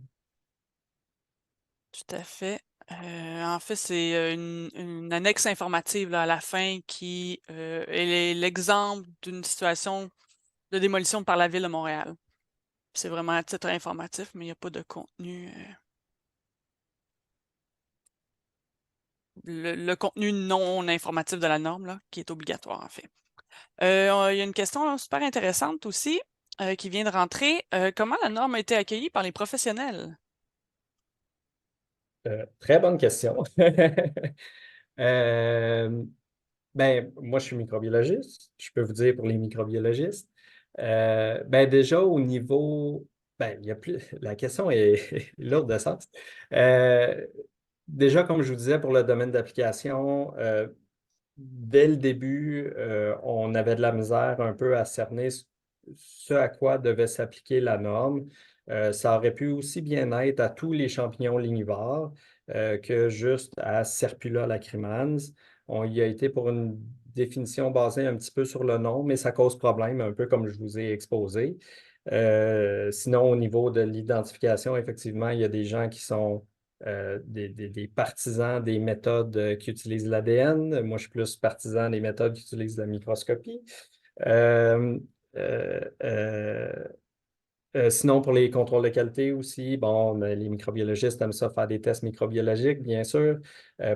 Tout à fait. En fait, c'est une annexe informative là, à la fin qui est l'exemple d'une situation de démolition par la Ville de Montréal. C'est vraiment à titre informatif, mais il n'y a pas de contenu. Le contenu non informatif de la norme, là, qui est obligatoire, en fait. Il y a une question super intéressante aussi qui vient de rentrer. Comment la norme a été accueillie par les professionnels? Très bonne question. Ben, moi, je suis microbiologiste. Je peux vous dire pour les microbiologistes. Ben, déjà, au niveau. Ben, il y a plus. La question est lourde de sens. Déjà, comme je vous disais, pour le domaine d'application, dès le début, on avait de la misère un peu à cerner ce à quoi devait s'appliquer la norme. Ça aurait pu aussi bien être à tous les champignons lignivores que juste à Serpula lacrimans. On y a été pour une définition basée un petit peu sur le nom, mais ça cause problème, un peu comme je vous ai exposé. Sinon, au niveau de l'identification, effectivement, il y a des gens qui sont des partisans des méthodes qui utilisent l'ADN. Moi, je suis plus partisan des méthodes qui utilisent la microscopie. Euh, euh, euh, Sinon, pour les contrôles de qualité aussi, bon, les microbiologistes aiment ça faire des tests microbiologiques, bien sûr,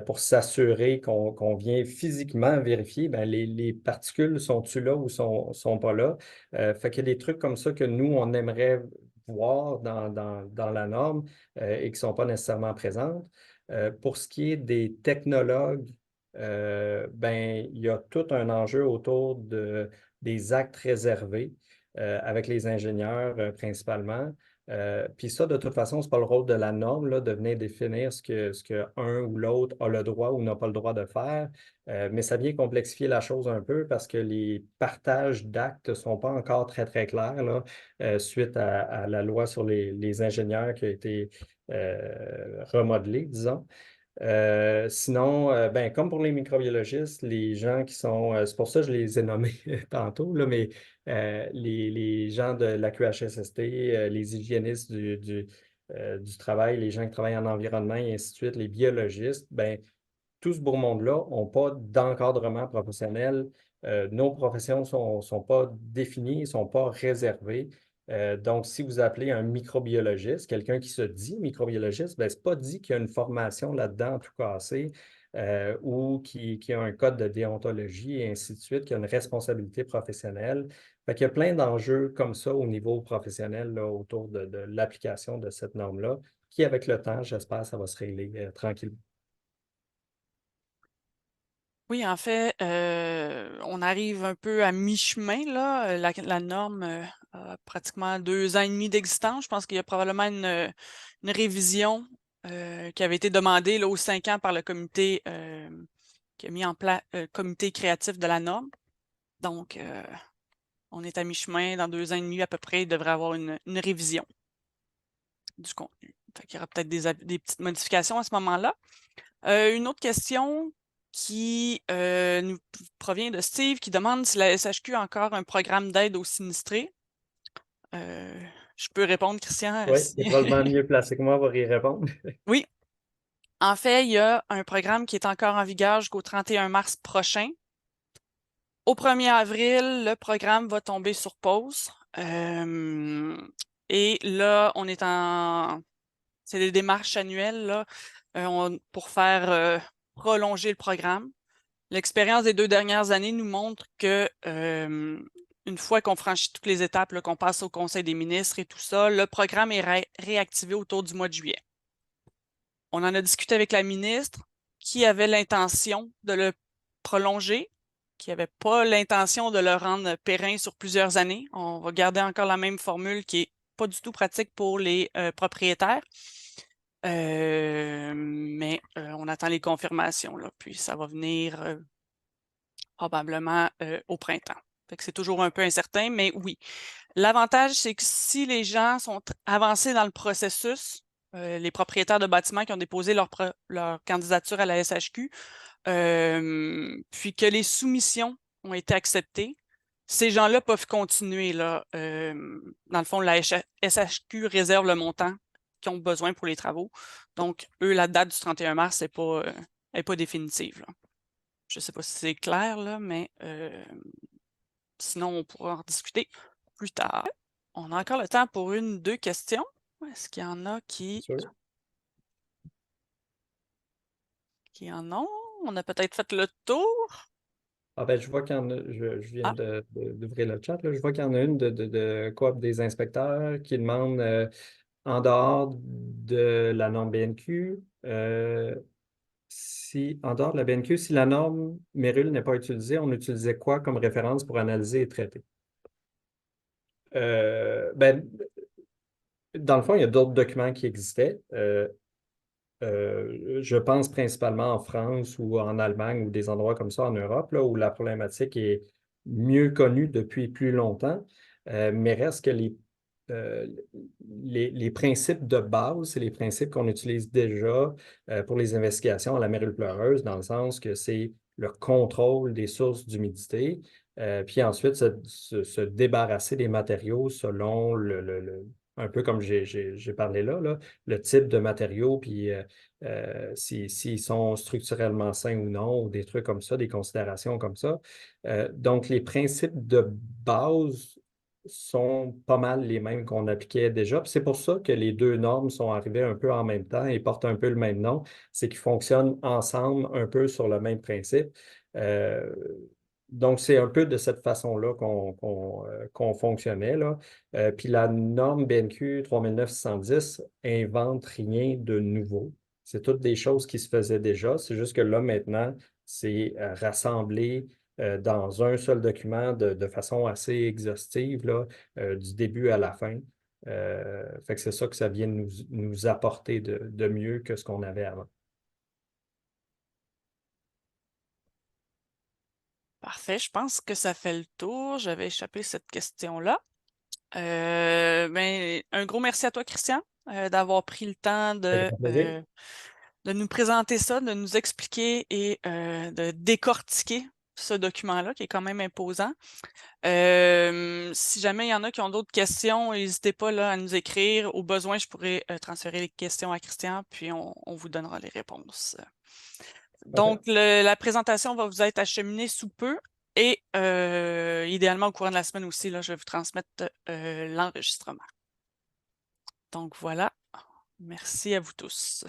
pour s'assurer qu'on vient physiquement vérifier, ben, les particules sont-tu là ou sont pas là. Fait qu'il y a des trucs comme ça que nous, on aimerait voir dans la norme et qui ne sont pas nécessairement présentes. Pour ce qui est des technologues, ben, il y a tout un enjeu autour des actes réservés avec les ingénieurs principalement. Puis ça, de toute façon, ce n'est pas le rôle de la norme là, de venir définir ce que un ou l'autre a le droit ou n'a pas le droit de faire. Mais ça vient complexifier la chose un peu parce que les partages d'actes ne sont pas encore très, très clairs là, suite à la loi sur les ingénieurs qui a été remodelée, disons. Sinon, ben, comme pour les microbiologistes, les gens qui sont, c'est pour ça que je les ai nommés tantôt, là, mais les gens de la QHSST, les hygiénistes du travail, les gens qui travaillent en environnement et ainsi de suite, les biologistes, ben, tout ce beau monde-là n'ont pas d'encadrement professionnel. Nos professions ne sont pas définies, ne sont pas réservées. Donc, si vous appelez un microbiologiste, quelqu'un qui se dit microbiologiste, ben, ce n'est pas dit qu'il y a une formation là-dedans tout cassé ou qui a un code de déontologie et ainsi de suite, qui a une responsabilité professionnelle. Fait qu'il y a plein d'enjeux comme ça au niveau professionnel là, autour de l'application de cette norme-là, qui, avec le temps, j'espère, ça va se régler tranquillement. Oui, en fait, on arrive un peu à mi-chemin, là. La norme a pratiquement 2 ans et demi d'existence. Je pense qu'il y a probablement une révision qui avait été demandée là, aux 5 ans par le comité qui a mis en place le comité créatif de la norme. Donc, on est à mi-chemin. Dans 2 ans et demi à peu près, il devrait y avoir une révision du contenu. Fait qu'il y aura peut-être des petites modifications à ce moment-là. Une autre question qui nous provient de Steve qui demande si la SHQ a encore un programme d'aide aux sinistrés. Je peux répondre, Christian. Oui, il est probablement mieux placé que moi pour y répondre. Oui. En fait, il y a un programme qui est encore en vigueur jusqu'au 31 mars prochain. Au 1er avril, le programme va tomber sur pause. Et là, on est en... C'est des démarches annuelles là, pour faire prolonger le programme. L'expérience des 2 dernières années nous montre que une fois qu'on franchit toutes les étapes, là, qu'on passe au Conseil des ministres et tout ça, le programme est réactivé autour du mois de juillet. On en a discuté avec la ministre qui avait l'intention de le prolonger, qui n'avait pas l'intention de le rendre périn sur plusieurs années. On va garder encore la même formule qui n'est pas du tout pratique pour les propriétaires. Mais on attend les confirmations, là, puis ça va venir probablement au printemps. Fait que c'est toujours un peu incertain, mais oui. L'avantage, c'est que si les gens sont avancés dans le processus, les propriétaires de bâtiments qui ont déposé leur candidature à la SHQ, puis que les soumissions ont été acceptées, ces gens-là peuvent continuer. Là, dans le fond, la SHQ réserve le montant qu'ils ont besoin pour les travaux. Donc, eux, la date du 31 mars n'est pas définitive. Là. Je ne sais pas si c'est clair, là, mais sinon, on pourra en discuter plus tard. On a encore le temps pour 1 ou 2 questions. Est-ce qu'il y en a qui en ont? On a peut-être fait le tour. Ah ben, je vois qu'il y en a, je viens d'ouvrir le chat, là. Je vois qu'il y en a une de Coop des inspecteurs qui demande en dehors de la norme BNQ, en dehors de la BNQ, si la norme MERUL n'est pas utilisée, on utilisait quoi comme référence pour analyser et traiter? Ben, dans le fond, il y a d'autres documents qui existaient. Je pense principalement en France ou en Allemagne ou des endroits comme ça en Europe, là, où la problématique est mieux connue depuis plus longtemps. Mais reste que les principes de base, c'est les principes qu'on utilise déjà pour les investigations à la mérule pleureuse, dans le sens que c'est le contrôle des sources d'humidité, puis ensuite se débarrasser des matériaux selon un peu comme j'ai parlé là, le type de matériaux, puis s'ils sont structurellement sains ou non, ou des trucs comme ça, des considérations comme ça. Donc, les principes de base sont pas mal les mêmes qu'on appliquait déjà. C'est pour ça que les 2 normes sont arrivées un peu en même temps et portent un peu le même nom. C'est qu'ils fonctionnent ensemble un peu sur le même principe. Donc, c'est un peu de cette façon-là qu'on fonctionnait, là. Puis la norme BNQ 3910 invente rien de nouveau. C'est toutes des choses qui se faisaient déjà. C'est juste que là, maintenant, c'est rassemblé dans un seul document de façon assez exhaustive, là, du début à la fin. Fait que c'est ça que ça vient nous apporter de mieux que ce qu'on avait avant. Parfait, je pense que ça fait le tour. J'avais échappé cette question-là. Un gros merci à toi, Christian, d'avoir pris le temps de nous présenter ça, de nous expliquer et de décortiquer ce document-là qui est quand même imposant. Si jamais il y en a qui ont d'autres questions, n'hésitez pas là, à nous écrire. Au besoin, je pourrais transférer les questions à Christian, puis on vous donnera les réponses. Donc, la présentation va vous être acheminée sous peu et idéalement au courant de la semaine aussi, là, je vais vous transmettre l'enregistrement. Donc voilà, merci à vous tous.